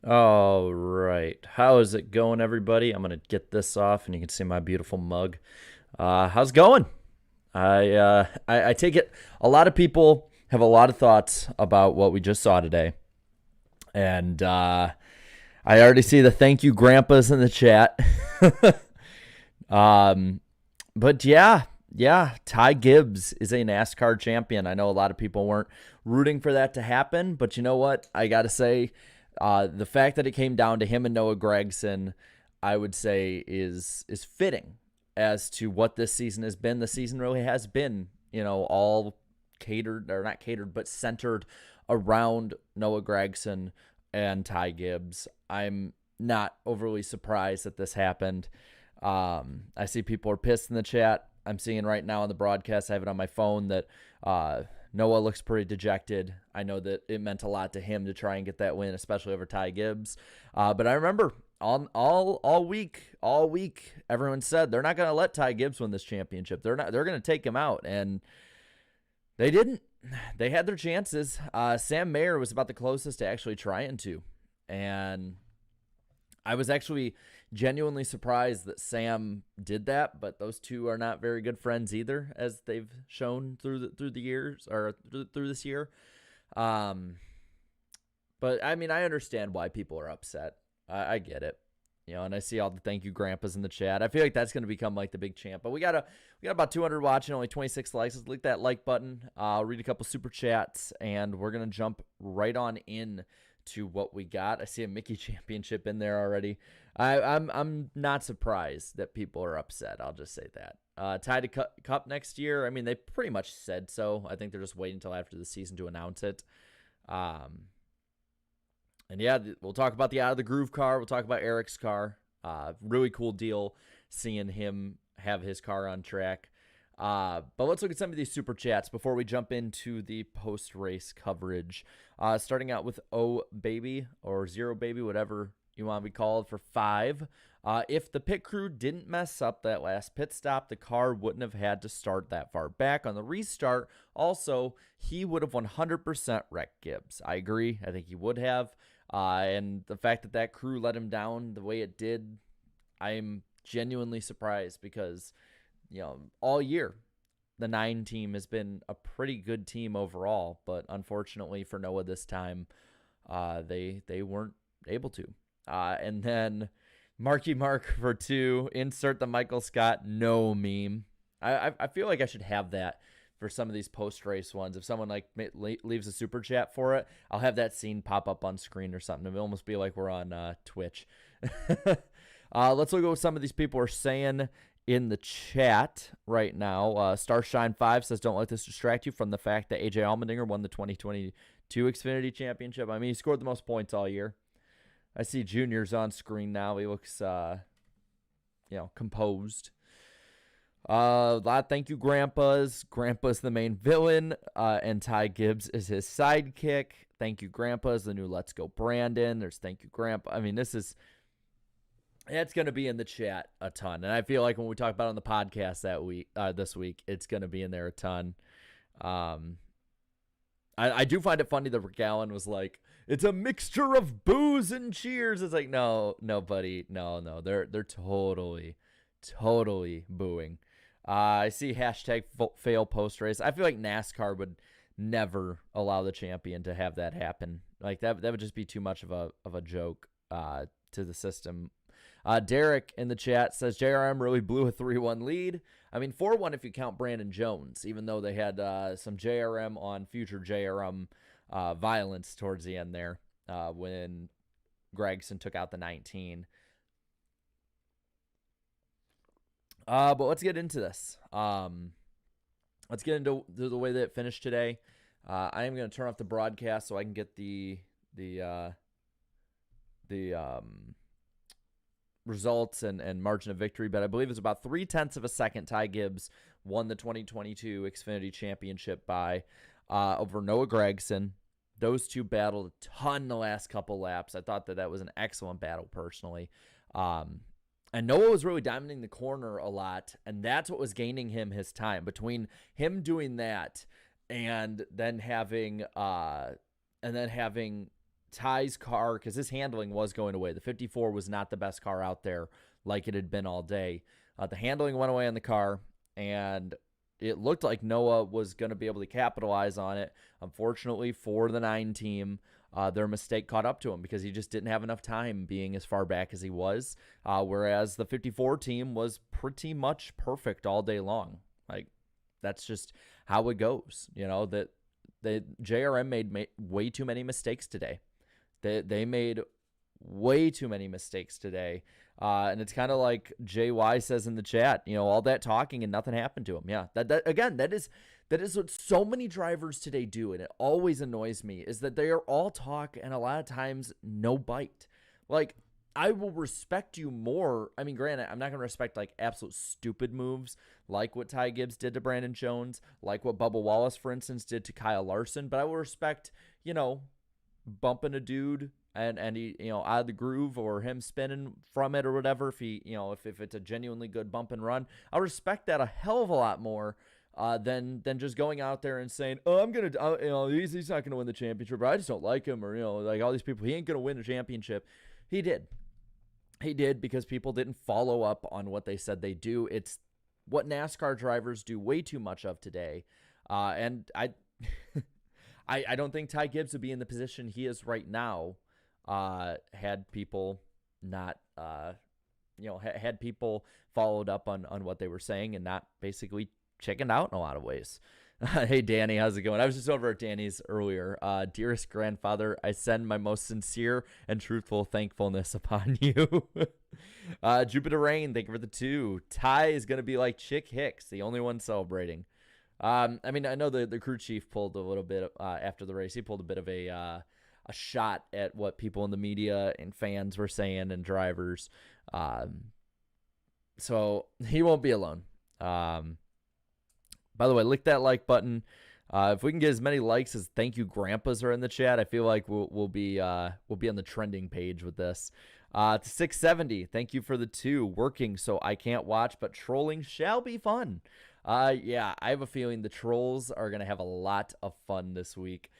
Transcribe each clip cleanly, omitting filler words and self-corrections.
All right. How is it going, everybody? I'm going to get this off and you can see my beautiful mug. How's it going? I take it a lot of people have a lot of thoughts about what we just saw today. And I already see the thank you grandpas in the chat. um, but yeah, Ty Gibbs is a NASCAR champion. I know a lot of people weren't rooting for that to happen, but you know what? I got to say, the fact that it came down to him and Noah Gragson, I would say is fitting as to what this season has been. The season really has been, all catered or not catered, but centered around Noah Gragson and Ty Gibbs. I'm not overly surprised that this happened. I see people are pissed in the chat. I'm seeing right now on the broadcast, I have it on my phone that Noah looks pretty dejected. I know that it meant a lot to him to try and get that win, especially over Ty Gibbs. But I remember all week, everyone said they're not going to let Ty Gibbs win this championship. They're going to take him out, and they didn't. They had their chances. Sam Mayer was about the closest to actually trying to, and I was actually genuinely surprised that Sam did that, but those two are not very good friends either, as they've shown through the years or through this year. Um, but I mean, I understand why people are upset. I get it, and I see all the thank you grandpas in the chat. I feel like that's going to become like the big champ. But we got about 200 watching, only 26 likes. Let's click that like button. I'll read a couple super chats, and we're gonna jump right on in to what we got. I see a Mickey Championship in there already. I'm not surprised that people are upset. I'll just say that. Tied to Cup next year. I mean, they pretty much said so. I think they're just waiting until after the season to announce it. And yeah, we'll talk about the Out of the Groove car. We'll talk about Eric's car. Really cool deal seeing him have his car on track. But let's look at some of these super chats before we jump into the post-race coverage. Starting out with O Baby or Zero Baby, whatever you want to be called, for 5. If the pit crew didn't mess up that last pit stop, the car wouldn't have had to start that far back on the restart. Also, he would have 100% wrecked Gibbs. I agree. I think he would have. And the fact that that crew let him down the way it did, I'm genuinely surprised because, all year, the 9 team has been a pretty good team overall. But unfortunately for Noah this time, they weren't able to. And then Marky Mark for 2, insert the Michael Scott no meme. I feel like I should have that for some of these post-race ones. If someone like leaves a super chat for it, I'll have that scene pop up on screen or something. It'll almost be like we're on Twitch. Let's look at what some of these people are saying in the chat right now. Starshine5 says, don't let this distract you from the fact that AJ Allmendinger won the 2022 Xfinity Championship. I mean, he scored the most points all year. I see Junior's on screen now. He looks, composed. Thank you, Grandpas. Grandpa's the main villain, and Ty Gibbs is his sidekick. Thank you, Grandpas. The new Let's Go Brandon. There's thank you, Grandpa. I mean, it's going to be in the chat a ton, and I feel like when we talk about it on the podcast this week, it's going to be in there a ton. I do find it funny that Rick Allen was like, it's a mixture of booze and cheers. It's like, no, buddy, no, they're totally booing. I see hashtag fail post race. I feel like NASCAR would never allow the champion to have that happen. Like that would just be too much of a joke to the system. Derek in the chat says JRM really blew a 3-1 lead. I mean 4-1 if you count Brandon Jones, even though they had some JRM on future JRM violence towards the end there when Gregson took out the 19. But let's get into this. Let's get into the way that it finished today. I am going to turn off the broadcast so I can get the results and margin of victory. But I believe it was about 0.3 of a second. Ty Gibbs won the 2022 Xfinity Championship by over Noah Gragson. Those two battled a ton the last couple laps. I thought that was an excellent battle personally. And Noah was really dominating the corner a lot, and that's what was gaining him his time. Between him doing that and then having Ty's car, because his handling was going away. The 54 was not the best car out there like it had been all day. The handling went away on the car, and it looked like Noah was going to be able to capitalize on it. Unfortunately for the 9 team, their mistake caught up to him because he just didn't have enough time being as far back as he was, whereas the 54 team was pretty much perfect all day long. Like, that's just how it goes. That the JRM made way too many mistakes today. They made way too many mistakes today. And it's kind of like JY says in the chat, all that talking and nothing happened to him. Yeah, that is what so many drivers today do, and it always annoys me, is that they are all talk and a lot of times no bite. Like, I will respect you more. I mean, granted, I'm not going to respect like absolute stupid moves like what Ty Gibbs did to Brandon Jones, like what Bubba Wallace, for instance, did to Kyle Larson, but I will respect, bumping a dude and he, out of the groove, or him spinning from it or whatever. If he, if it's a genuinely good bump and run, I'll respect that a hell of a lot more than just going out there and saying, oh, I'm going to, he's not going to win the championship, or I just don't like him, or, like all these people, he ain't going to win a championship. He did. He did, because people didn't follow up on what they said they do. It's what NASCAR drivers do way too much of today. And I don't think Ty Gibbs would be in the position he is right now had people not, had people followed up on what they were saying and not basically chickened out in a lot of ways. Hey, Danny, how's it going? I was just over at Danny's earlier. Dearest grandfather, I send my most sincere and truthful thankfulness upon you. Jupiter Rain, thank you for the 2. Ty is going to be like Chick Hicks, the only one celebrating. I mean, I know the crew chief pulled a little bit after the race. He pulled a bit of a shot at what people in the media and fans were saying and drivers. So he won't be alone. By the way, lick that like button. If we can get as many likes as thank you grandpas are in the chat, I feel like we'll be on the trending page with this. To 670, thank you for the 2. Working, so I can't watch, but trolling shall be fun. Yeah, I have a feeling the trolls are gonna have a lot of fun this week.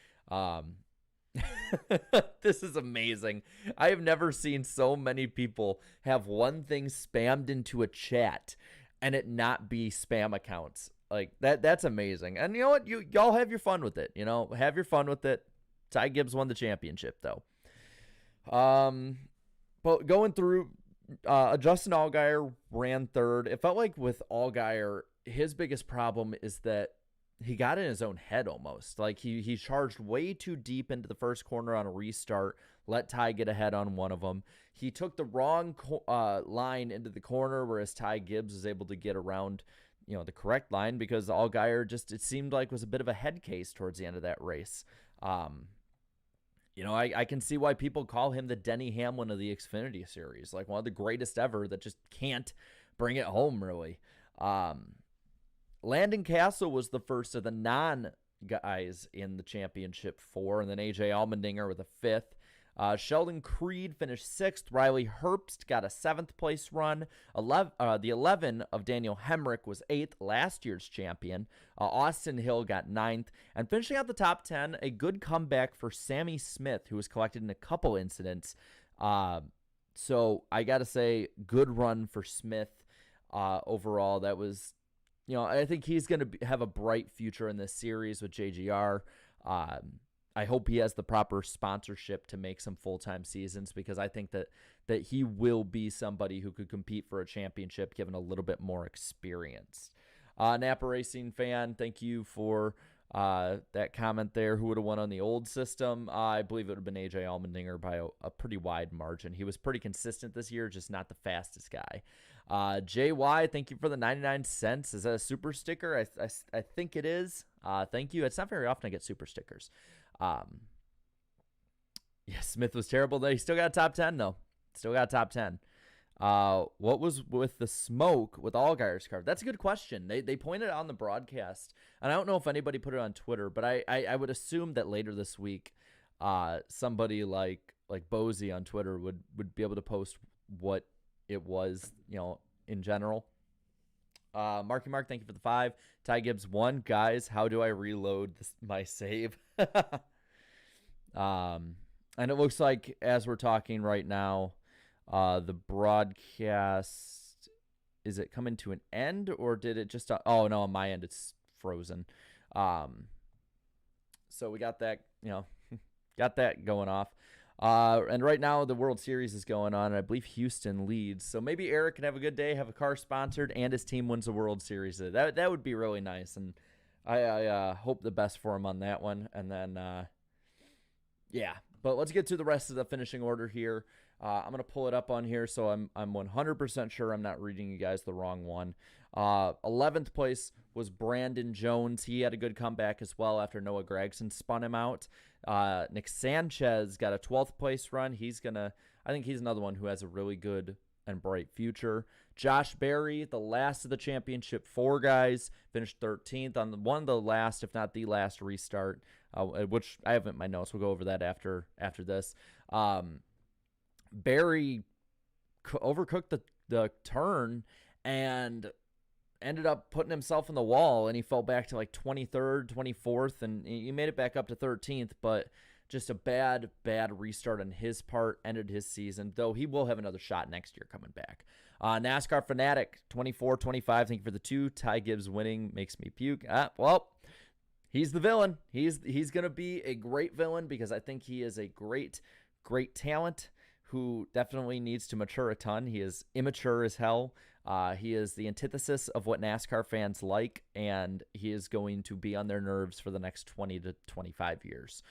This is amazing. I have never seen so many people have one thing spammed into a chat and it not be spam accounts. Like that's amazing. And you know what? Y'all have your fun with it. Have your fun with it. Ty Gibbs won the championship though. But going through, Justin Allgaier ran 3rd. It felt like with Allgaier, his biggest problem is that he got in his own head almost. Like he charged way too deep into the first corner on a restart, let Ty get ahead on one of them. He took the wrong line into the corner, whereas Ty Gibbs was able to get around the correct line, because Allgaier just, it seemed like, was a bit of a head case towards the end of that race. I can see why people call him the Denny Hamlin of the Xfinity Series, like one of the greatest ever that just can't bring it home, really. Landon Castle was the first of the non-guys in the championship 4, and then AJ Allmendinger with a 5th. Sheldon Creed finished 6th. Riley Herbst got a 7th place run. The 11 of Daniel Hemrick was 8th, last year's champion. Austin Hill got 9th. And finishing out the top 10, a good comeback for Sammy Smith, who was collected in a couple incidents. So I got to say, good run for Smith overall. That was, I think he's going to have a bright future in this series with JGR. I hope he has the proper sponsorship to make some full-time seasons, because I think that he will be somebody who could compete for a championship given a little bit more experience. Napa Racing fan, thank you for that comment there. Who would have won on the old system? I believe it would have been AJ Allmendinger by a pretty wide margin. He was pretty consistent this year, just not the fastest guy. JY, thank you for the 99 cents. Is that a super sticker? I think it is. Thank you. It's not very often I get super stickers. Yeah, Smith was terrible. He still got a top 10 though. Still got a top 10. What was with the smoke with Allgaier's car? That's a good question. They pointed out on the broadcast, and I don't know if anybody put it on Twitter, but I would assume that later this week, somebody like Bozy on Twitter would be able to post what it was, in general. Marky Mark, thank you for the 5. Ty Gibbs 1. Guys, how do I reload my save? And it looks like, as we're talking right now, the broadcast, is it coming to an end, or did it just, oh no, on my end it's frozen. So we got that, got that going off. And right now the World Series is going on, and I believe Houston leads. So maybe Eric can have a good day, have a car sponsored, and his team wins the World Series. That would be really nice, and I hope the best for him on that one. And then, yeah. But let's get to the rest of the finishing order here. I'm gonna pull it up on here, so I'm 100% sure I'm not reading you guys the wrong one. 11th place was Brandon Jones. He had a good comeback as well after Noah Gragson spun him out. Nick Sanchez got a 12th place run. I think he's another one who has a really good and bright future. Josh Berry, the last of the championship 4 guys, finished 13th on one of the last, if not the last restart, which I have in my notes. We'll go over that after this. Berry overcooked the turn and ended up putting himself in the wall, and he fell back to like 23rd, 24th, and he made it back up to 13th, but just a bad restart on his part ended his season, though he will have another shot next year coming back. NASCAR Fanatic, 24-25. Thank you for the 2. Ty Gibbs winning makes me puke. Well, he's the villain. He's going to be a great villain because I think he is a great talent who definitely needs to mature a ton. He is immature as hell. He is the antithesis of what NASCAR fans like, and he is going to be on their nerves for the next 20 to 25 years.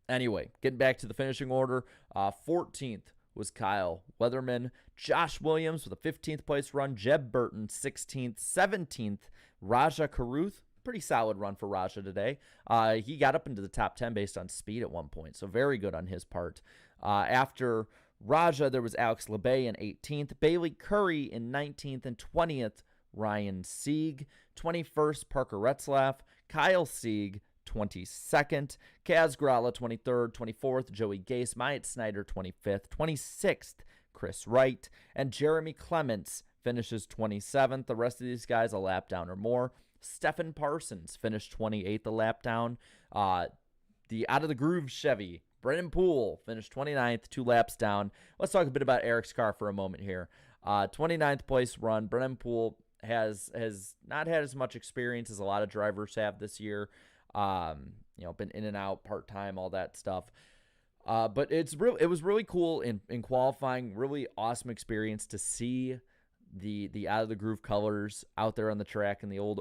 Anyway, getting back to the finishing order, 14th was Kyle Weatherman. Josh Williams with a 15th place run. Jeb Burton, 16th. 17th, Raja Karuth. Pretty solid run for Raja today. He got up into the top 10 based on speed at one point, so very good on his part. After Raja, there was Alex LeBay in 18th, Bailey Curry in 19th, and 20th, Ryan Sieg. 21st, Parker Retzlaff, Kyle Sieg, 22nd, Kaz Gralla, 23rd, 24th, Joey Gase, Myatt Snyder, 25th, 26th, Chris Wright, and Jeremy Clements finishes 27th. The rest of these guys a lap down or more. Stephen Parsons finished 28th, a lap down. The Out of the Groove Chevy, Brennan Poole, finished 29th, 2 laps down. Let's talk a bit about Eric's car for a moment here. 29th place run. Brennan Poole has not had as much experience as a lot of drivers have this year. Been in and out, part-time, all that stuff. But it was really cool in qualifying. Really awesome experience to see the Out of the Groove colors out there on the track in the old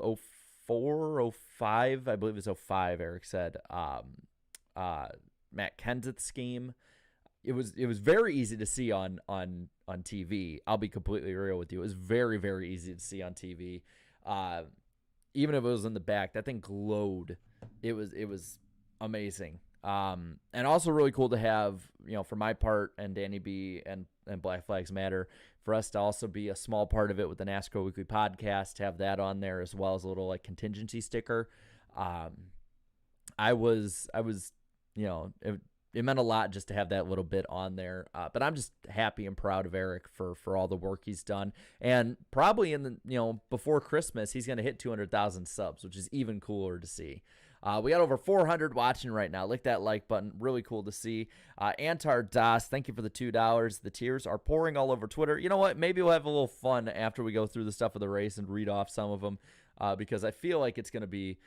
04, 05, I believe it was 05, Eric said, Matt Kenseth scheme. It was very easy to see on TV. I'll be completely real with you. It was very, very easy to see on TV. Even if it was in the back, that thing glowed. It was amazing. And also really cool to have, for my part and Danny B and Black Flags Matter, for us to also be a small part of it with the NASCAR Weekly Podcast, to have that on there as well as a little like contingency sticker. It meant a lot just to have that little bit on there. But I'm just happy and proud of Eric for all the work he's done. And probably before Christmas, he's going to hit 200,000 subs, which is even cooler to see. We got over 400 watching right now. Lick that like button. Really cool to see. Antar Das, thank you for the $2. The tears are pouring all over Twitter. You know what? Maybe we'll have a little fun after we go through the stuff of the race and read off some of them, because I feel like it's going to be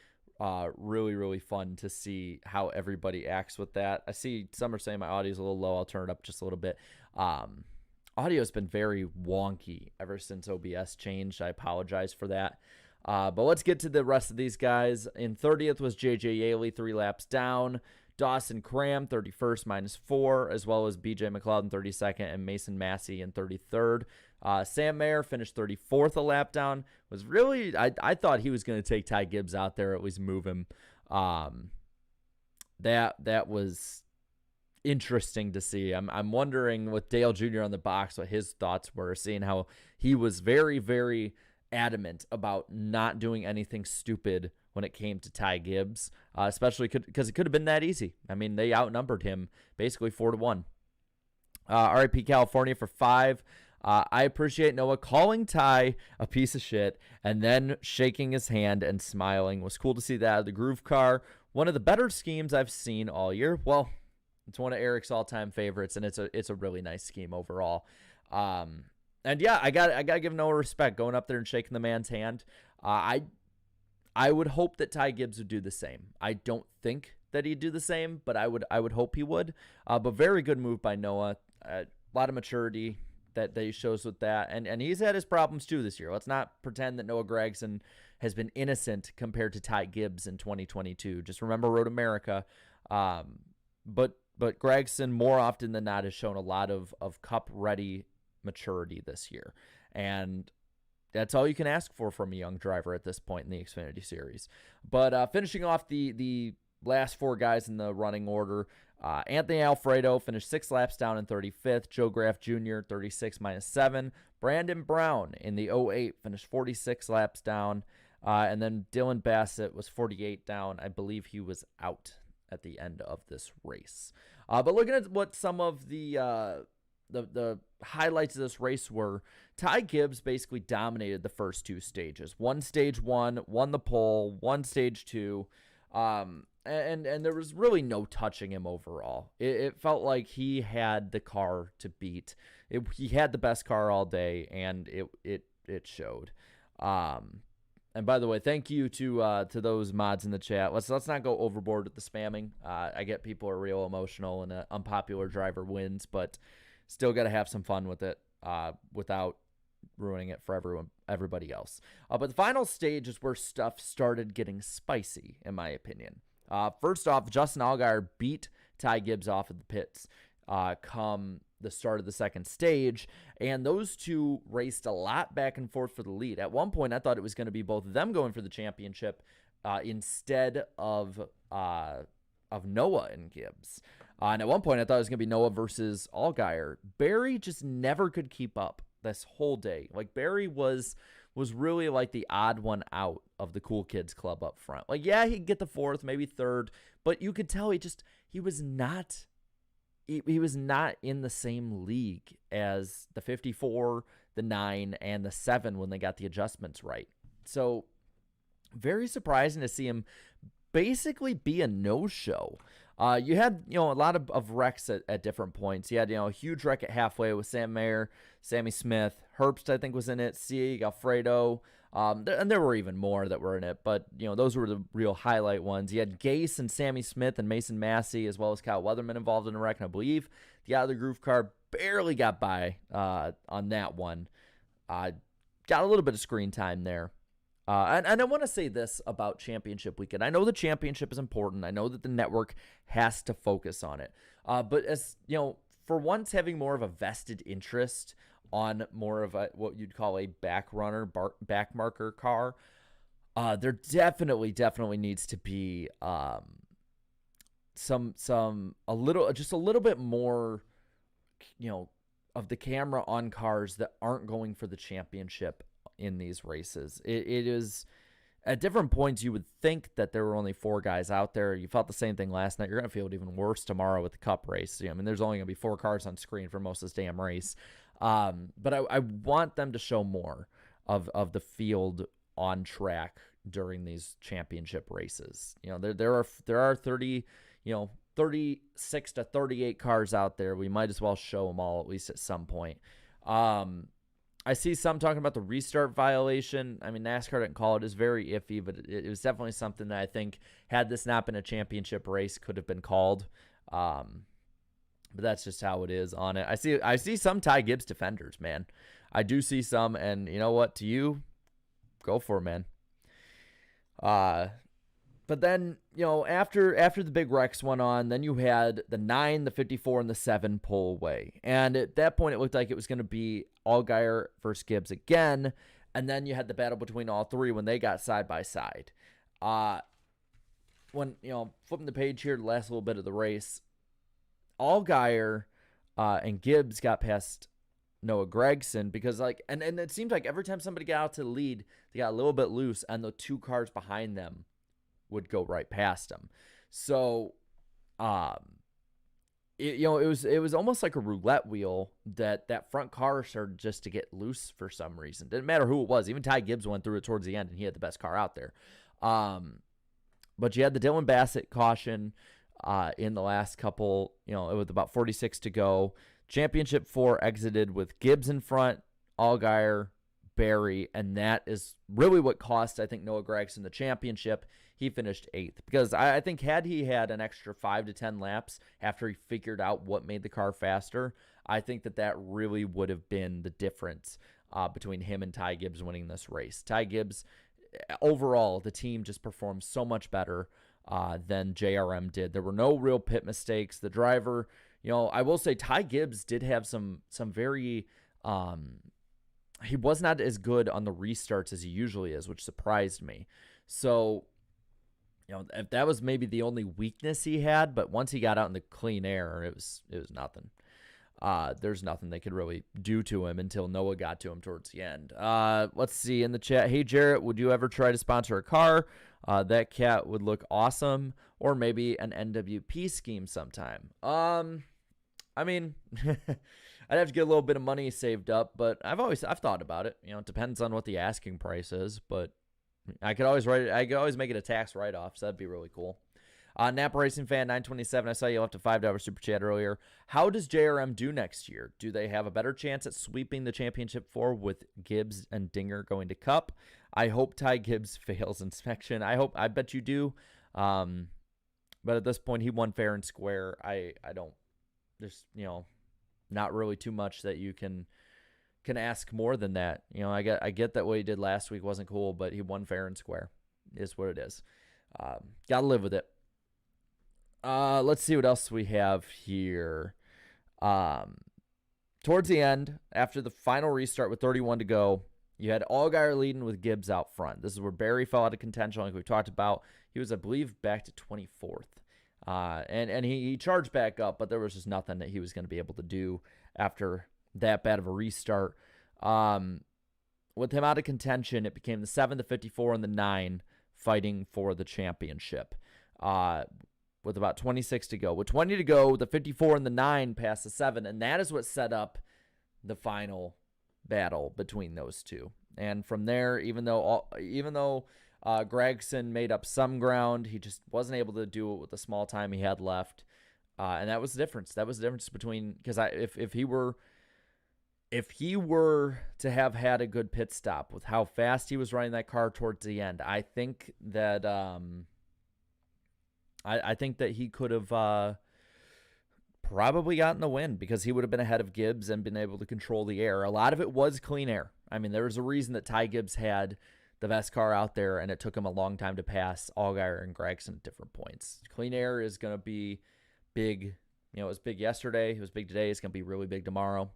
really, really fun to see how everybody acts with that. I see some are saying my audio is a little low. I'll turn it up just a little bit. Audio has been very wonky ever since OBS changed. I apologize for that. But let's get to the rest of these guys. In 30th was JJ Yaley, 3 laps down. Dawson Cram, 31st, -4, as well as BJ McLeod in 32nd and Mason Massey in 33rd. Sam Mayer finished 34th, a lap down. Was really, I thought he was going to take Ty Gibbs out there, at least move him. That was interesting to see. I'm wondering with Dale Jr. on the box what his thoughts were, seeing how he was very, very adamant about not doing anything stupid when it came to Ty Gibbs, especially because it could have been that easy. I mean, they outnumbered him basically 4-1. RIP California for 5. I appreciate Noah calling Ty a piece of shit and then shaking his hand and smiling. It was cool to see that. The Groove car, one of the better schemes I've seen all year. Well, It's one of Eric's all-time favorites, and it's a really nice scheme overall. And yeah, I got to give Noah respect going up there and shaking the man's hand. I would hope that Ty Gibbs would do the same. I don't think that he'd do the same, but I would hope he would. But very good move by Noah. A lot of maturity that he shows with that, and he's had his problems too this year. Let's not pretend that Noah Gragson has been innocent compared to Ty Gibbs in 2022. Just remember Road America. But Gragson more often than not has shown a lot of cup ready maturity this year, and that's all you can ask for from a young driver at this point in the Xfinity Series. But finishing off the last four guys in the running order, Anthony Alfredo finished 6 laps down in 35th. Joe Graf Jr., 36 -7. Brandon Brown in the 08 finished 46 laps down. And then Dylan Bassett was 48 down. I believe he was out at the end of this race. But looking at what some of the highlights of this race were, Ty Gibbs basically dominated the first two stages. One stage one, won the pole, one stage two. And there was really no touching him overall. It felt like he had the car to beat. He had the best car all day, and it showed. And by the way, thank you to those mods in the chat. Let's not go overboard with the spamming. I get people are real emotional and an unpopular driver wins, but still got to have some fun with it without ruining it for everybody else. But the final stage is where stuff started getting spicy, in my opinion. First off, Justin Allgaier beat Ty Gibbs off of the pits come the start of the second stage, and those two raced a lot back and forth for the lead. At one point, I thought it was going to be both of them going for the championship instead of Noah and Gibbs. And at one point, I thought it was going to be Noah versus Allgaier. Barry just never could keep up this whole day. Like, Barry was really like the odd one out of the cool kids club up front. Like, yeah, he'd get the fourth, maybe third, but you could tell he was not in the same league as the 54, the 9, and the 7 when they got the adjustments right. So very surprising to see him basically be a no-show. You had, a lot of wrecks at different points. You had, a huge wreck at halfway with Sam Mayer, Sammy Smith, Herbst, I think, was in it, Sieg, Alfredo, and there were even more that were in it, but, those were the real highlight ones. You had Gase and Sammy Smith and Mason Massey, as well as Kyle Weatherman involved in a wreck, and I believe the Out of the Groove car barely got by on that one. Got a little bit of screen time there. And I want to say this about championship weekend. I know the championship is important. I know that the network has to focus on it. But as for once having more of a vested interest on more of what you'd call a back runner, back marker car, there definitely needs to be a little bit more, of the camera on cars that aren't going for the championship in these races. It is at different points you would think that there were only 4 guys out there. You felt the same thing last night. You're going to feel it even worse tomorrow with the Cup race. There's only going to be 4 cars on screen for most of this damn race. But I want them to show more of the field on track during these championship races. There are 30, 36 to 38 cars out there. We might as well show them all at least at some point. I see some talking about the restart violation. I mean, NASCAR didn't call it. It's very iffy, but it was definitely something that I think, had this not been a championship race, could have been called. But that's just how it is on it. I see some Ty Gibbs defenders, man. I do see some, and you know what? To you, go for it, man. But then, after the big wrecks went on, then you had the 9, the 54, and the 7 pull away. And at that point, it looked like it was going to be Allgaier versus Gibbs again. And then you had the battle between all three when they got side by side. When, flipping the page here, the last little bit of the race, Allgaier and Gibbs got past Noah Gragson because, and it seemed like every time somebody got out to the lead, they got a little bit loose, and the 2 cars behind them would go right past him. So, it was almost like a roulette wheel that front car started just to get loose for some reason. Didn't matter who it was. Even Ty Gibbs went through it towards the end, and he had the best car out there. But you had the Dylan Bassett caution. in the last couple, with about 46 to go. Championship 4 exited with Gibbs in front, Allgaier, Berry, and that is really what cost, I think, Noah Gragson the championship. He finished 8th because I think had he had an extra 5 to 10 laps after he figured out what made the car faster, I think that really would have been the difference between him and Ty Gibbs winning this race. Ty Gibbs, overall, the team just performed so much better than JRM did. There were no real pit mistakes. The driver, I will say Ty Gibbs did have some very he was not as good on the restarts as he usually is, which surprised me. So, if that was maybe the only weakness he had, but once he got out in the clean air, it was nothing. There's nothing they could really do to him until Noah got to him towards the end. Let's see in the chat. Hey, Jarrett, would you ever try to sponsor a car? That cat would look awesome. Or maybe an NWP scheme sometime. I mean, I'd have to get a little bit of money saved up, but I've thought about it. It depends on what the asking price is, but I could always make it a tax write-off, so that'd be really cool. Napa Racing Fan 927, I saw you left a $5 super chat earlier. How does JRM do next year? Do they have a better chance at sweeping the championship 4 with Gibbs and Dinger going to Cup? I hope Ty Gibbs fails inspection. I bet you do. But at this point, he won fair and square. I don't. There's not really too much that you can ask more than that. I get that what he did last week wasn't cool, but he won fair and square. Is what it is. Gotta live with it. Let's see what else we have here. Towards the end, after the final restart with 31 to go, you had Allgaier leading with Gibbs out front. This is where Berry fell out of contention, like we talked about. He was, I believe, back to 24th. And he charged back up, but there was just nothing that he was going to be able to do after that bad of a restart. With him out of contention, it became the 7, the 54, and the 9 fighting for the championship. With about 26 to go. With 20 to go, the 54 and the 9 passed the 7, and that is what set up the final battle between those two. And from there, even though Gragson made up some ground, he just wasn't able to do it with the small time he had left. And that was the difference. That was the difference between, because if he were to have had a good pit stop with how fast he was running that car towards the end, I think that I think that he could have probably gotten the win because he would have been ahead of Gibbs and been able to control the air. A lot of it was clean air. I mean, there was a reason that Ty Gibbs had the best car out there, and it took him a long time to pass Allgaier and Gragson at different points. Clean air is going to be big. It was big yesterday. It was big today. It's going to be really big tomorrow.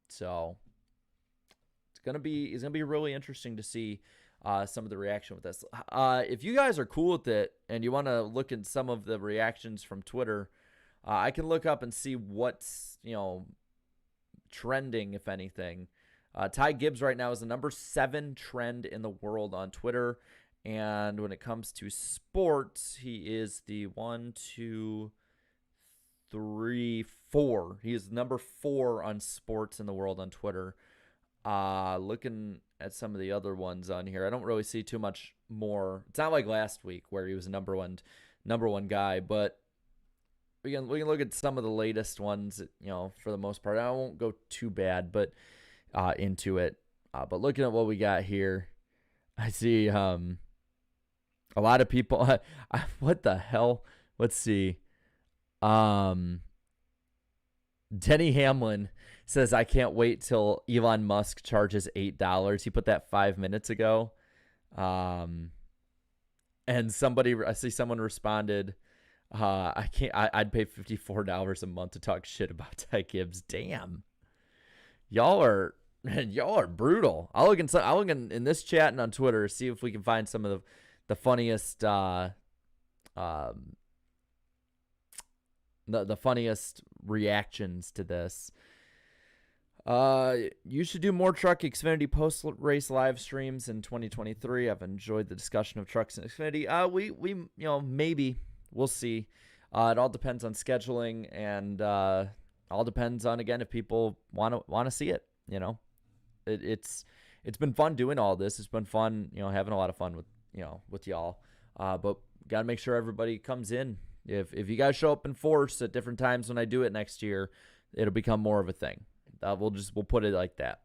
So it's going to be really interesting to see some of the reaction with this. If you guys are cool with it and you want to look at some of the reactions from Twitter, I can look up and see what's trending, if anything. Ty Gibbs right now is the number 7 trend in the world on Twitter, and when it comes to sports, he is the 1, 2, 3, 4. He is number 4 on sports in the world on Twitter. Looking at some of the other ones on here, I don't really see too much more. It's not like last week where he was a number one guy, but we can look at some of the latest ones. For the most part, I won't go too bad, but into it. But looking at what we got here, I see a lot of people. What the hell? Let's see. Denny Hamlin says, I can't wait till Elon Musk charges $8. He put that 5 minutes ago. And I see someone responded, I'd pay $54 a month to talk shit about Ty Gibbs. Damn. Y'all are brutal. I'll look in this chat and on Twitter, see if we can find some of the funniest the funniest reactions to this. You should do more Truck Xfinity post-race live streams in 2023. I've enjoyed the discussion of trucks and Xfinity. We maybe we'll see. It all depends on scheduling, and all depends on, again, if people want to see it. It's been fun doing all this. It's been fun, having a lot of fun with y'all. But got to make sure everybody comes in If you guys show up in force at different times when I do it next year, it'll become more of a thing. We'll put it like that.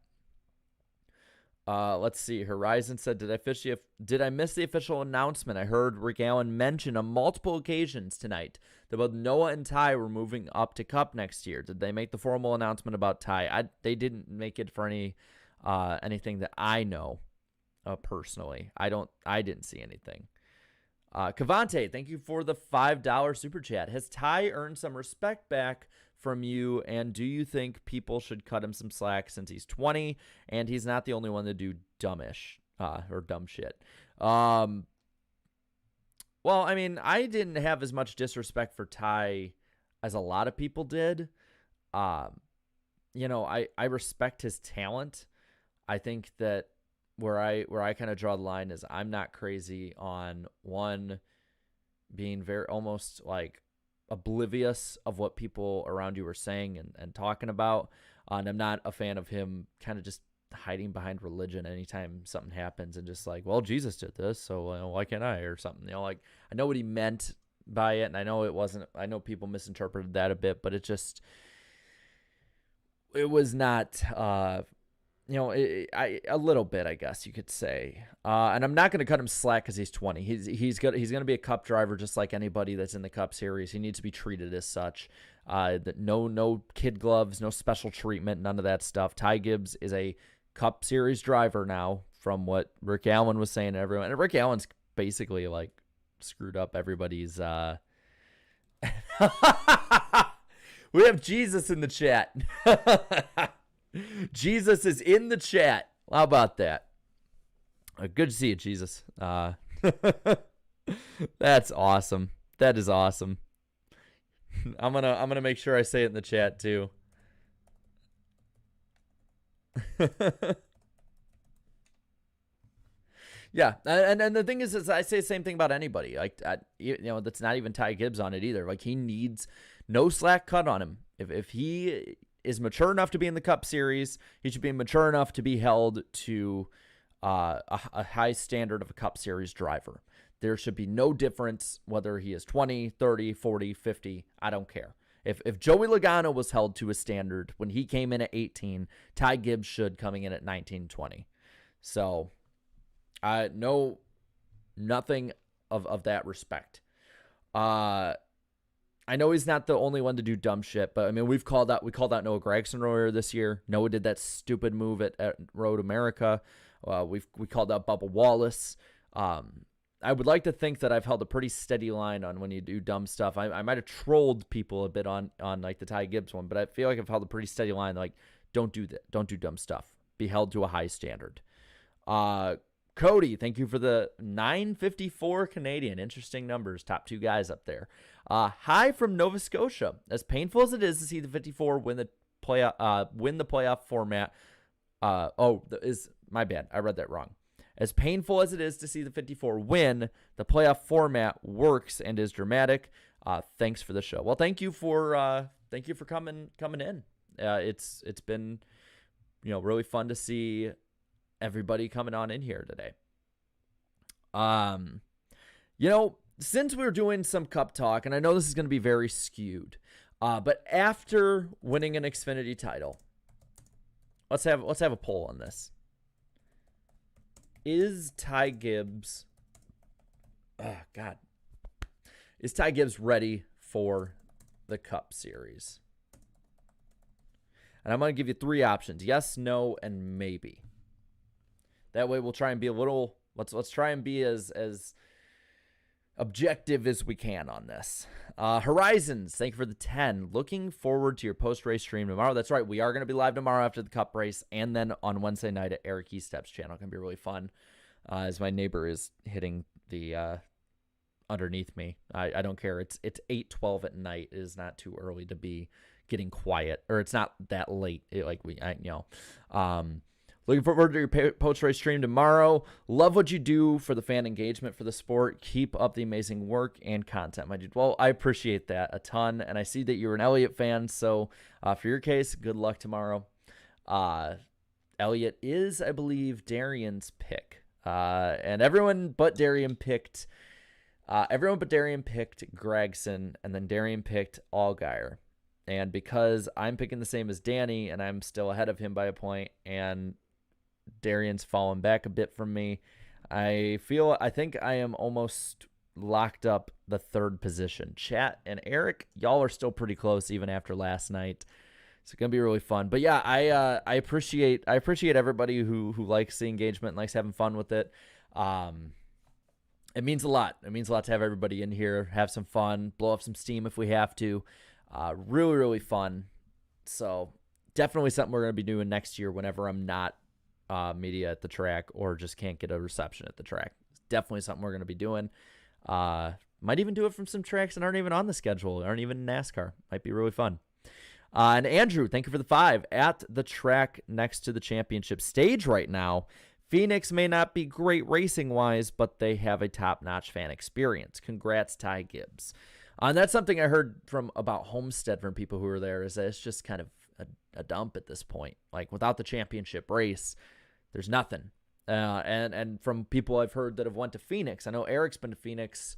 Let's see. Horizon said, did I miss the official announcement? I heard Rick Allen mention on multiple occasions tonight that both Noah and Ty were moving up to Cup next year. Did they make the formal announcement about Ty? They didn't make it for anything that I know personally. I didn't see anything. Cavante, thank you for the $5 super chat. Has Ty earned some respect back from you, and do you think people should cut him some slack since he's 20 and he's not the only one to do dumbish or dumb shit? Well, I mean, I didn't have as much disrespect for Ty as a lot of people did. I respect his talent. I think that where I kind of draw the line is I'm not crazy on one being very almost like oblivious of what people around you are saying and talking about. And I'm not a fan of him kind of just hiding behind religion anytime something happens and just like, well, Jesus did this, so why can't I, or something. I know what he meant by it, and I know people misinterpreted that a bit, but it was not a little bit, I guess you could say. And I'm not going to cut him slack because he's 20. He's going to be a Cup driver just like anybody that's in the Cup Series. He needs to be treated as such. That no kid gloves, no special treatment, none of that stuff. Ty Gibbs is a Cup Series driver now, from what Rick Allen was saying to everyone. And Rick Allen's basically like screwed up everybody's. We have Jesus in the chat. Jesus is in the chat. How about that? Good to see you, Jesus. That's awesome. That is awesome. I'm gonna make sure I say it in the chat too. Yeah, and the thing is I say the same thing about anybody. Like, that's not even Ty Gibbs on it either. Like, he needs no slack cut on him. If he is mature enough to be in the Cup Series, he should be mature enough to be held to a high standard of a Cup Series driver. There should be no difference whether he is 20, 30, 40, 50. I don't care. If Joey Logano was held to a standard when he came in at 18, Ty Gibbs should coming in at 19, 20. So, nothing of that respect. I know he's not the only one to do dumb shit, but I mean, we called out Noah Gragson earlier this year. Noah did that stupid move at Road America. We called out Bubba Wallace. I would like to think that I've held a pretty steady line on when you do dumb stuff. I might have trolled people a bit on like the Ty Gibbs one, but I feel like I've held a pretty steady line. Like, don't do that. Don't do dumb stuff. Be held to a high standard. Cody, thank you for the 954 Canadian. Interesting numbers. Top two guys up there. Hi from Nova Scotia. As painful as it is to see the 54 win the playoff format. Is my bad. I read that wrong. As painful as it is to see the 54 win, the playoff format works and is dramatic. Thanks for the show. Well, thank you for coming in. It's been really fun to see everybody coming on in here today. Since we're doing some Cup talk, and I know this is going to be very skewed, but after winning an Xfinity title, let's have a poll on this. Is Ty Gibbs ready for the Cup Series? And I'm going to give you three options: yes, no, and maybe. That way we'll try and be let's try and be as objective as we can on this. Horizons, thank you for the 10. Looking forward to your post-race stream tomorrow. That's right, we are going to be live tomorrow after the Cup race, and then on Wednesday night at Eric Estep's channel. It's going to be really fun, as my neighbor is hitting the underneath me. I don't care. It's 8:12 at night. It is not too early to be getting quiet, or it's not that late. Looking forward to your post-race stream tomorrow. Love what you do for the fan engagement for the sport. Keep up the amazing work and content, my dude. Well, I appreciate that a ton, and I see that you're an Elliott fan, so for your case, good luck tomorrow. Elliott is, I believe, Darian's pick, and everyone but Darian picked Everyone but Darian picked Gregson, and then Darian picked Allgaier. And because I'm picking the same as Danny, and I'm still ahead of him by a point, and Darian's fallen back a bit from me, I think I am almost locked up the third position. Chat and Eric, y'all are still pretty close even after last night. It's gonna be really fun. But yeah, I appreciate everybody who likes the engagement and likes having fun with it. It means a lot. It means a lot to have everybody in here, have some fun, blow up some steam if we have to. Really, really fun. So definitely something we're gonna be doing next year whenever I'm not media at the track or just can't get a reception at the track. It's definitely something we're gonna be doing. Might even do it from some tracks that aren't even on the schedule, aren't even in NASCAR. Might be really fun. And Andrew, thank you for the 5. At the track next to the championship stage right now, Phoenix may not be great racing-wise, but they have a top-notch fan experience. Congrats, Ty Gibbs. And that's something I heard about Homestead from people who were there, is that it's just kind of a dump at this point. Like, without the championship race, there's nothing. And from people I've heard that have went to Phoenix, I know Eric's been to Phoenix.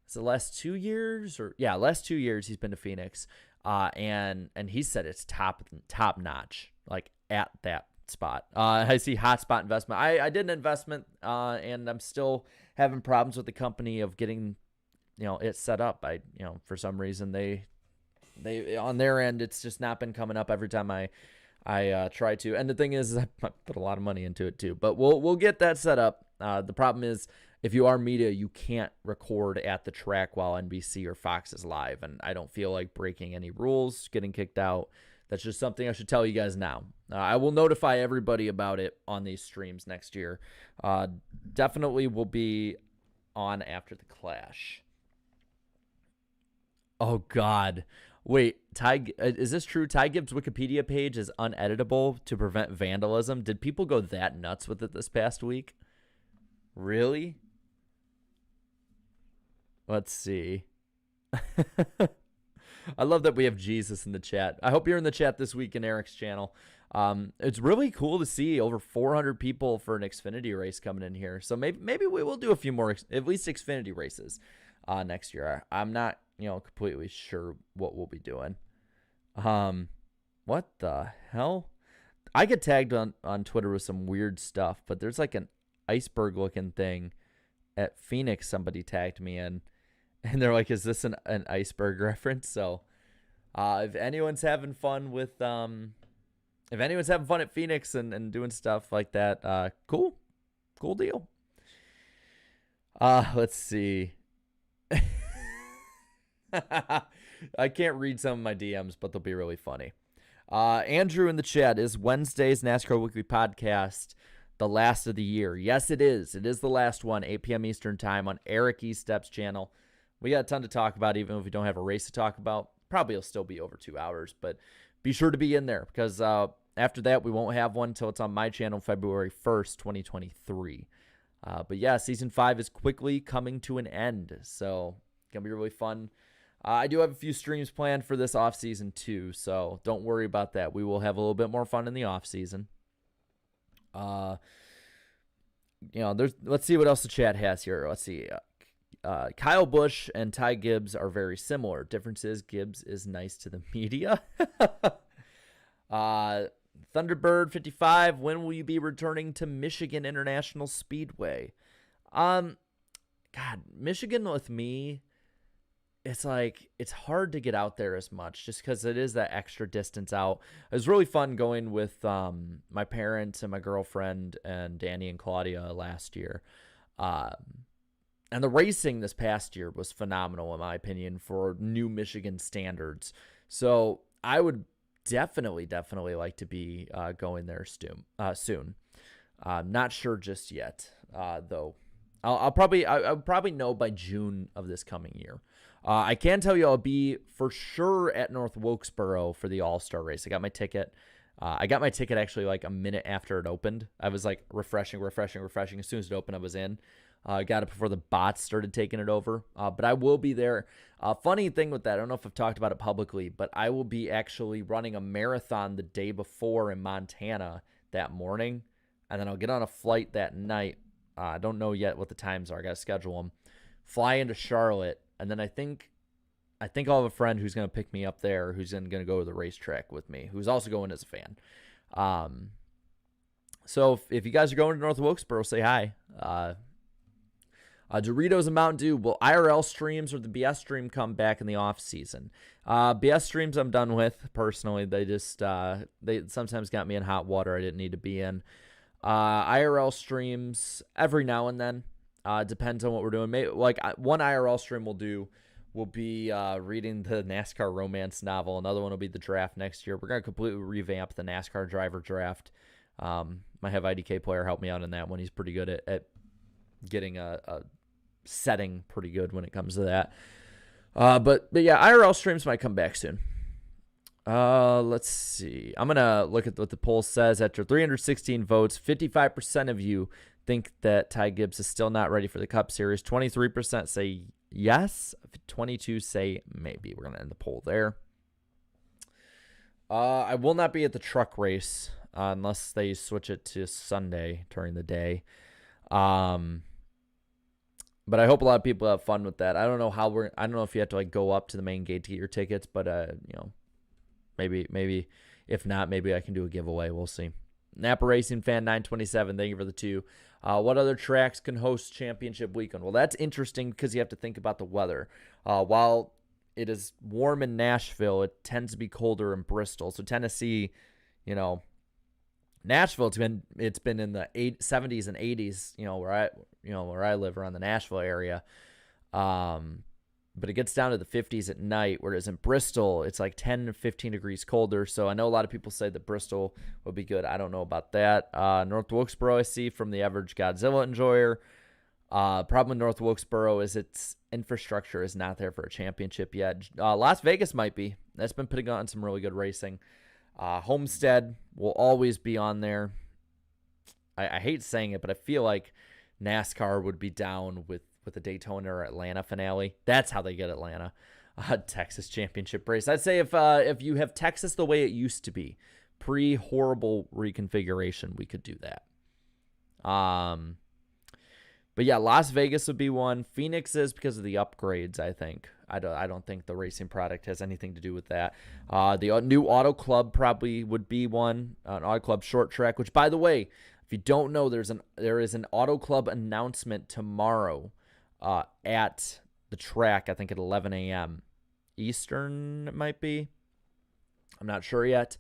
It's the last 2 years, last 2 years he's been to Phoenix. And he said it's top notch, like at that spot. I see Hotspot investment. I did an investment, and I'm still having problems with the company of getting, it set up. For some reason they on their end, it's just not been coming up every time I try to. And the thing is, I put a lot of money into it too, but we'll get that set up. The problem is, if you are media, you can't record at the track while NBC or Fox is live, and I don't feel like breaking any rules, getting kicked out. That's just something I should tell you guys now. I will notify everybody about it on these streams next year. Definitely will be on after the Clash. Oh, God. Wait, is this true? Ty Gibbs' Wikipedia page is uneditable to prevent vandalism. Did people go that nuts with it this past week? Really? Let's see. I love that we have Jesus in the chat. I hope you're in the chat this week in Eric's channel. It's really cool to see over 400 people for an Xfinity race coming in here. So maybe we will do a few more, at least Xfinity races next year. I'm not, completely sure what we'll be doing. What the hell? I get tagged on Twitter with some weird stuff, but there's like an Iceberg looking thing at Phoenix somebody tagged me in, and they're like, is this an Iceberg reference? So if anyone's having fun with if anyone's having fun at Phoenix and doing stuff like that, cool deal. Let's see. I can't read some of my DMs, but they'll be really funny. Andrew in the chat, is Wednesday's NASCAR Weekly Podcast the last of the year? Yes, it is. It is the last one, 8 p.m. Eastern Time on Eric Estep's channel. We got a ton to talk about, even if we don't have a race to talk about. Probably it'll still be over 2 hours, but be sure to be in there, because after that, we won't have one until it's on my channel February 1st, 2023. But yeah, Season 5 is quickly coming to an end, so it's going to be really fun. I do have a few streams planned for this offseason too, so don't worry about that. We will have a little bit more fun in the offseason. Let's see what else the chat has here. Let's see. Kyle Busch and Ty Gibbs are very similar. Difference is Gibbs is nice to the media. Thunderbird 55, when will you be returning to Michigan International Speedway? God, Michigan with me, it's like, it's hard to get out there as much just because it is that extra distance out. It was really fun going with my parents and my girlfriend and Danny and Claudia last year. And the racing this past year was phenomenal, in my opinion, for new Michigan standards. So I would definitely like to be going there soon. Not sure just yet, though. I'll probably know by June of this coming year. I can tell you I'll be for sure at North Wilkesboro for the All-Star race. I got my ticket. I got my ticket actually like a minute after it opened. I was like refreshing. As soon as it opened, I was in. Got it before the bots started taking it over. But I will be there. Funny thing with that, I don't know if I've talked about it publicly, but I will be actually running a marathon the day before in Montana that morning. And then I'll get on a flight that night. I don't know yet what the times are. I got to schedule them. fly into Charlotte, and then I think I'll have a friend who's going to pick me up there, who's going to go to the racetrack with me, who's also going as a fan. So if you guys are going to North Wilkesboro, say hi. Doritos and Mountain Dew. Will IRL streams or the BS stream come back in the off season? BS streams I'm done with personally. They just they sometimes got me in hot water I didn't need to be in. IRL streams every now and then. Depends on what we're doing. Maybe, like one IRL stream will be reading the NASCAR romance novel. Another one will be the draft next year. We're gonna completely revamp the NASCAR driver draft. Might have IDK player help me out in that one. He's pretty good at getting a setting pretty good when it comes to that. But yeah, IRL streams might come back soon. Let's see. I'm gonna look at what the poll says. After 316 votes, 55% of you think that Ty Gibbs is still not ready for the Cup Series. 23% say yes. 22 say maybe. We're gonna end the poll there. I will not be at the truck race unless they switch it to Sunday during the day. But I hope a lot of people have fun with that. I don't know if you have to like go up to the main gate to get your tickets, but maybe if not, maybe I can do a giveaway. We'll see. Napa Racing Fan 927, thank you for the 2. What other tracks can host championship weekend? Well, that's interesting because you have to think about the weather. While it is warm in Nashville, it tends to be colder in Bristol. So Tennessee, Nashville, it's been in the 70s and 80s, where I live around the Nashville area. But it gets down to the 50s at night, whereas in Bristol, it's like 10 to 15 degrees colder. So I know a lot of people say that Bristol would be good. I don't know about that. North Wilkesboro, I see from the average Godzilla enjoyer. Problem with North Wilkesboro is its infrastructure is not there for a championship yet. Las Vegas might be. That's been putting on some really good racing. Homestead will always be on there. I hate saying it, but I feel like NASCAR would be down with the Daytona or Atlanta finale. That's how they get Atlanta. Texas championship race. I'd say if you have Texas the way it used to be, pre-horrible reconfiguration, we could do that. But yeah, Las Vegas would be one. Phoenix is because of the upgrades, I think. I don't think the racing product has anything to do with that. The new Auto Club probably would be one. An Auto Club short track, which, by the way, if you don't know, there is an Auto Club announcement tomorrow at the track, I think at 11 a.m. Eastern, it might be. I'm not sure yet.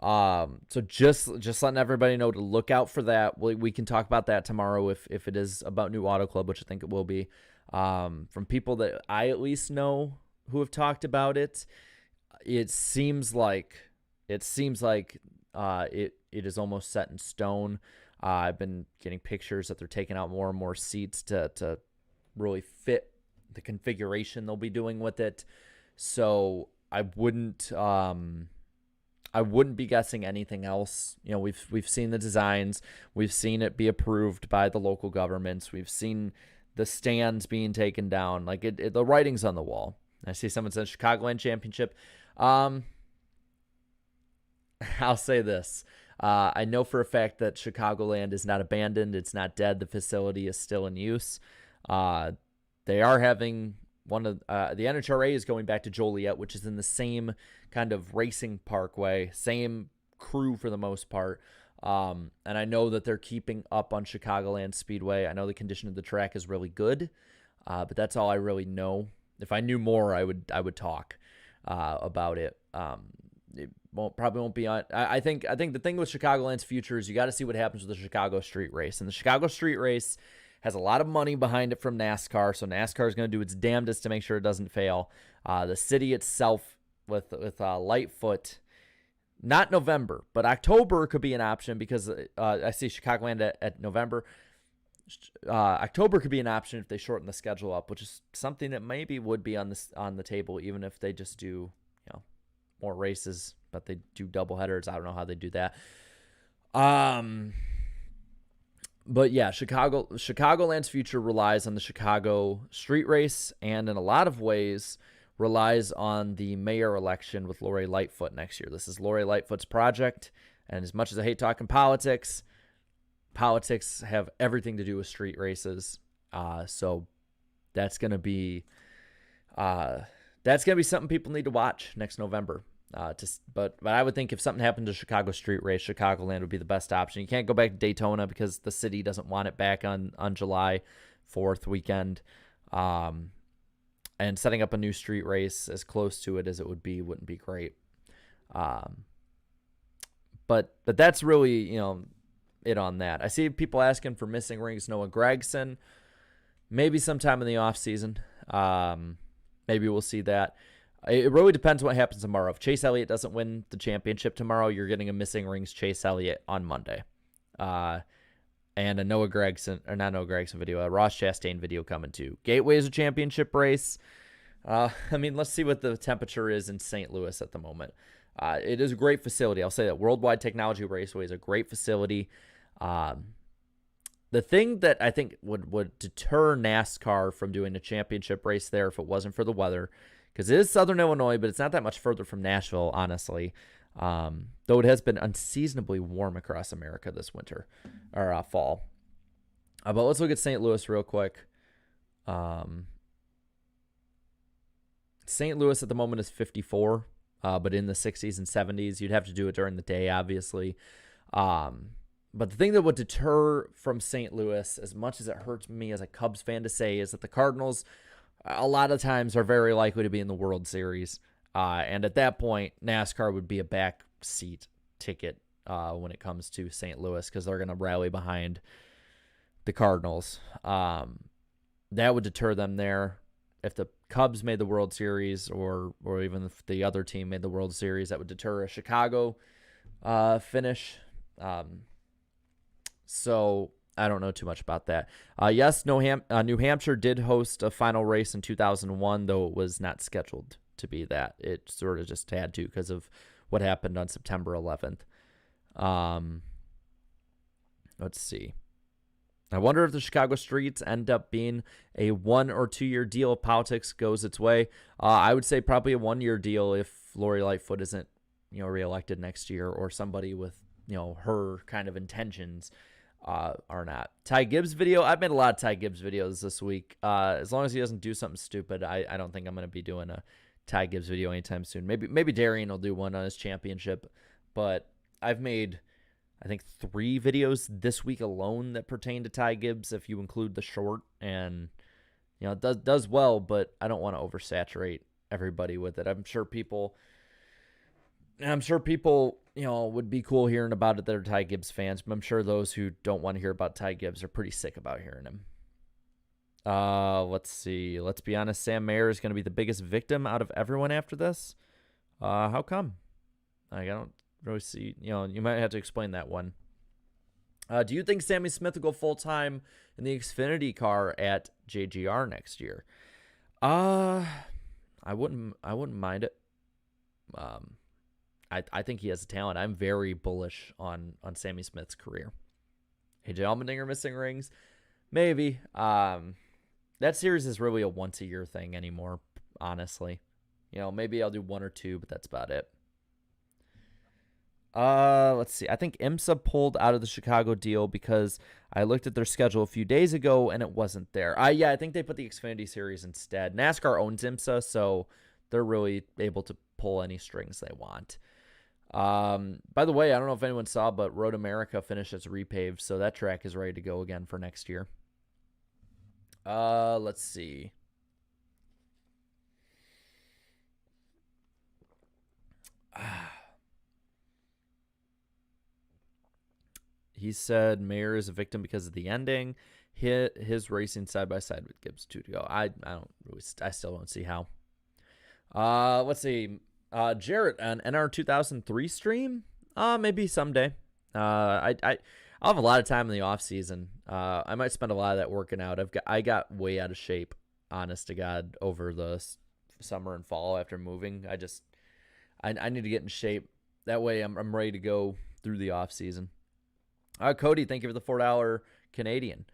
So just letting everybody know to look out for that. We can talk about that tomorrow if it is about new Auto Club, which I think it will be. From people that I at least know who have talked about it, it seems like it is almost set in stone. I've been getting pictures that they're taking out more and more seats to really fit the configuration they'll be doing with it. So I wouldn't be guessing anything else. We've seen the designs. We've seen it be approved by the local governments. We've seen the stands being taken down. Like the writing's on the wall. I see someone said Chicagoland Championship. I'll say this. I know for a fact that Chicagoland is not abandoned. It's not dead. The facility is still in use. They are having one of the NHRA is going back to Joliet, which is in the same kind of racing parkway, same crew for the most part. And I know that they're keeping up on Chicagoland Speedway. I know the condition of the track is really good, but that's all I really know. If I knew more, I would talk about it. It probably won't be on. I think the thing with Chicagoland's future is you got to see what happens with the Chicago Street Race, and the Chicago Street Race has a lot of money behind it from NASCAR, so NASCAR is going to do its damnedest to make sure it doesn't fail. The city itself with Lightfoot, not November, but October could be an option because I see Chicagoland at November. October could be an option if they shorten the schedule up, which is something that maybe would be on the table, even if they just do more races, but they do double headers. I don't know how they do that. But yeah, Chicagoland's future relies on the Chicago Street Race, and in a lot of ways relies on the mayor election with Lori Lightfoot next year. This is Lori Lightfoot's project, and as much as I hate talking politics have everything to do with street races. So That's gonna be something people need to watch next November. But I would think if something happened to Chicago Street Race, Chicagoland would be the best option. You can't go back to Daytona because the city doesn't want it back on July 4th weekend. And setting up a new street race as close to it as it would be wouldn't be great. But that's really, it on that. I see people asking for missing rings. Noah Gragson, maybe sometime in the offseason. Maybe we'll see that. It really depends what happens tomorrow. If Chase Elliott doesn't win the championship tomorrow, you're getting a missing rings Chase Elliott on Monday. And a Noah Gragson, or not Noah Gragson video, a Ross Chastain video coming too. Gateway is a championship race. Let's see what the temperature is in St. Louis at the moment. It is a great facility. I'll say that Worldwide Technology Raceway is a great facility. The thing that I think would deter NASCAR from doing a championship race there if it wasn't for the weather, because it is Southern Illinois, but it's not that much further from Nashville, honestly. Though it has been unseasonably warm across America this winter or fall. But let's look at St. Louis real quick. St. Louis at the moment is 54, but in the 60s and 70s, you'd have to do it during the day, obviously. But the thing that would deter from St. Louis, as much as it hurts me as a Cubs fan to say, is that the Cardinals a lot of times are very likely to be in the World Series. And at that point, NASCAR would be a back seat ticket when it comes to St. Louis because they're going to rally behind the Cardinals. That would deter them there. If the Cubs made the World Series or even if the other team made the World Series, that would deter a Chicago finish. So I don't know too much about that. Yes, New Hampshire did host a final race in 2001, though it was not scheduled to be that. It sort of just had to because of what happened on September 11th. Let's see. I wonder if the Chicago streets end up being a 1 or 2 year deal if politics goes its way. I would say probably a 1 year deal if Lori Lightfoot isn't, reelected next year or somebody with, her kind of intentions are not. Ty Gibbs video. I've made a lot of Ty Gibbs videos this week. As long as he doesn't do something stupid, I don't think I'm going to be doing a Ty Gibbs video anytime soon. Maybe Darian will do one on his championship, but I've made, I think, 3 videos this week alone that pertain to Ty Gibbs if you include the short, and it does well, but I don't want to oversaturate everybody with it. I'm sure people would be cool hearing about it that are Ty Gibbs fans, but I'm sure those who don't want to hear about Ty Gibbs are pretty sick about hearing him. Let's see. Let's be honest. Sam Mayer is going to be the biggest victim out of everyone after this. How come? I don't really see. You might have to explain that one. Do you think Sammy Smith will go full time in the Xfinity car at JGR next year? I wouldn't mind it. I think he has a talent. I'm very bullish on Sammy Smith's career. AJ Allmendinger missing rings, maybe. That series is really a once-a-year thing anymore, honestly. Maybe I'll do 1 or 2, but that's about it. Let's see. I think IMSA pulled out of the Chicago deal because I looked at their schedule a few days ago and it wasn't there. I think they put the Xfinity Series instead. NASCAR owns IMSA, so they're really able to pull any strings they want. By the way, I don't know if anyone saw, but Road America finished its repave, so that track is ready to go again for next year. Let's see. He said Mayer is a victim because of the ending. His racing side by side with Gibbs 2 to go. I still don't see how. Let's see. Jarrett, an NR 2003 stream? Maybe someday. I'll have a lot of time in the off season. I might spend a lot of that working out. I got way out of shape, honest to God, over the summer and fall after moving. I need to get in shape. That way I'm ready to go through the off season. Cody, thank you for the $4 Canadian.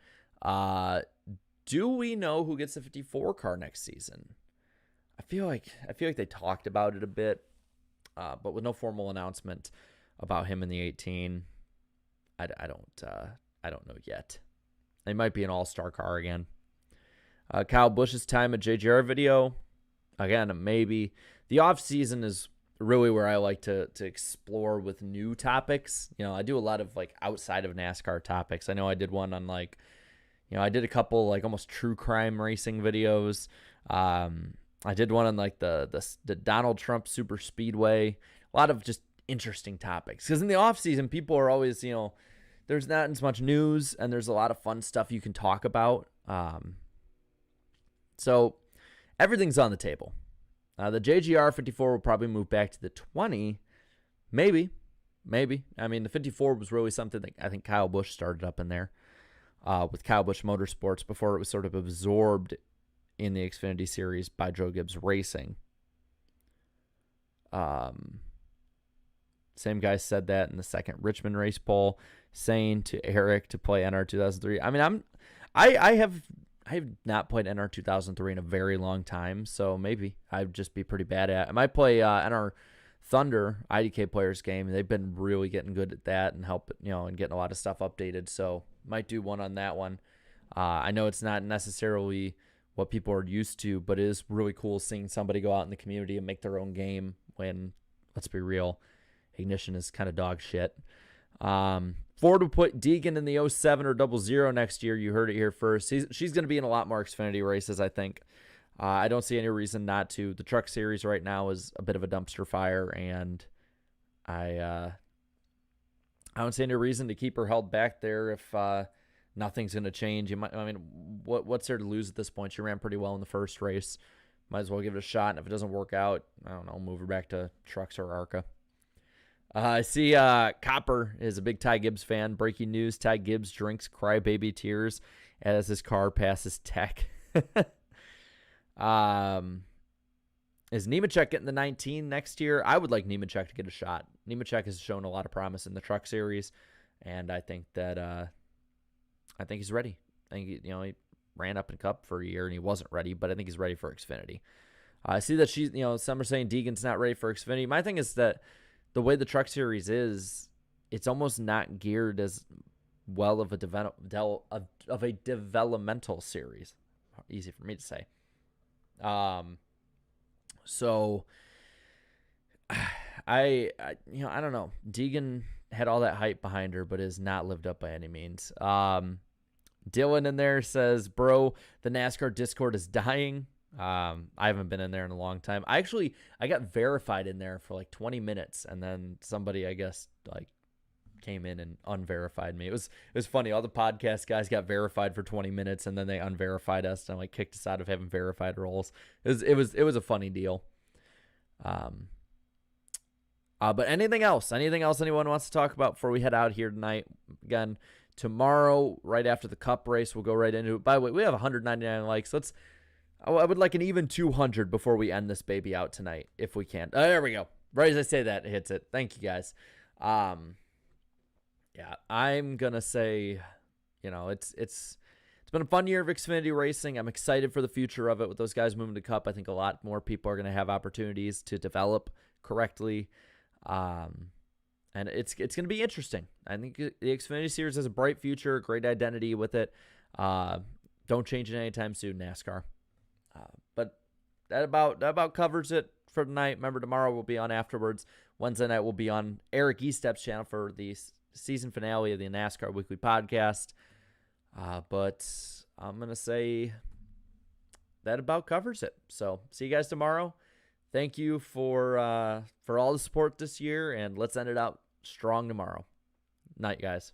Do we know who gets the 54 car next season? I feel like they talked about it a bit, but with no formal announcement about him in the 18. I don't know yet. They might be an all-star car again. Kyle Busch's time at JGR video, again, maybe. The off season is really where I like to explore with new topics. I do a lot of like outside of NASCAR topics. I know I did one on like, I did a couple like almost true crime racing videos. I did one on like the Donald Trump super speedway. A lot of just interesting topics, because in the off season, people are always, there's not as much news and there's a lot of fun stuff you can talk about. So everything's on the table. The JGR 54 will probably move back to the 20. Maybe. I mean, the 54 was really something that I think Kyle Busch started up in there with Kyle Busch Motorsports before it was sort of absorbed in the Xfinity Series by Joe Gibbs Racing. Same guy said that in the second Richmond race poll, saying to Eric to play NR 2003. I mean, I have not played NR 2003 in a very long time, so maybe I'd just be pretty bad at it. I might play NR Thunder IDK Players game. They've been really getting good at that and and getting a lot of stuff updated. So might do one on that one. I know it's not necessarily what people are used to, but it is really cool seeing somebody go out in the community and make their own game when, let's be real, Ignition is kind of dog shit. Ford will put Deegan in the 07 or 00 next year. You heard it here first. She's going to be in a lot more Xfinity races, I think. I don't see any reason not to. The Truck Series right now is a bit of a dumpster fire, and I don't see any reason to keep her held back there if nothing's going to change. What's there to lose at this point? She ran pretty well in the first race. Might as well give it a shot, and if it doesn't work out, I don't know, move her back to Trucks or ARCA. I see Copper is a big Ty Gibbs fan. Breaking news, Ty Gibbs drinks crybaby tears as his car passes tech. Is Nemechek getting the 19 next year? I would like Nemechek to get a shot. Nemechek has shown a lot of promise in the Truck Series, and I think that I think he's ready. I think he ran up in Cup for a year and he wasn't ready, but I think he's ready for Xfinity. I see that some are saying Deegan's not ready for Xfinity. My thing is that the way the Truck Series is, it's almost not geared as well of a developmental series. Easy for me to say. So I don't know. Deegan had all that hype behind her, but has not lived up by any means. Dylan in there says, bro, the NASCAR Discord is dying. I haven't been in there in a long time. I got verified in there for like 20 minutes, and then somebody, I guess, like came in and unverified me. It was funny. All the podcast guys got verified for 20 minutes, and then they unverified us and like kicked us out of having verified roles. It was a funny deal. But anything else anyone wants to talk about before we head out here tonight? Again, tomorrow, right after the Cup race, we'll go right into it. By the way, we have 199 likes. I would like an even 200 before we end this baby out tonight, if we can. There we go. Right as I say that, it hits it. Thank you, guys. Yeah, I'm gonna say, it's been a fun year of Xfinity racing. I'm excited for the future of it with those guys moving to Cup. I think a lot more people are gonna have opportunities to develop correctly, and it's gonna be interesting. I think the Xfinity Series has a bright future, great identity with it. Don't change it anytime soon, NASCAR. But that about covers it for tonight. Remember, tomorrow we'll be on afterwards. Wednesday night we'll be on Eric Estep's channel for the season finale of the NASCAR Weekly Podcast. But I'm going to say that about covers it. So see you guys tomorrow. Thank you for all the support this year, and let's end it out strong tomorrow. Night, guys.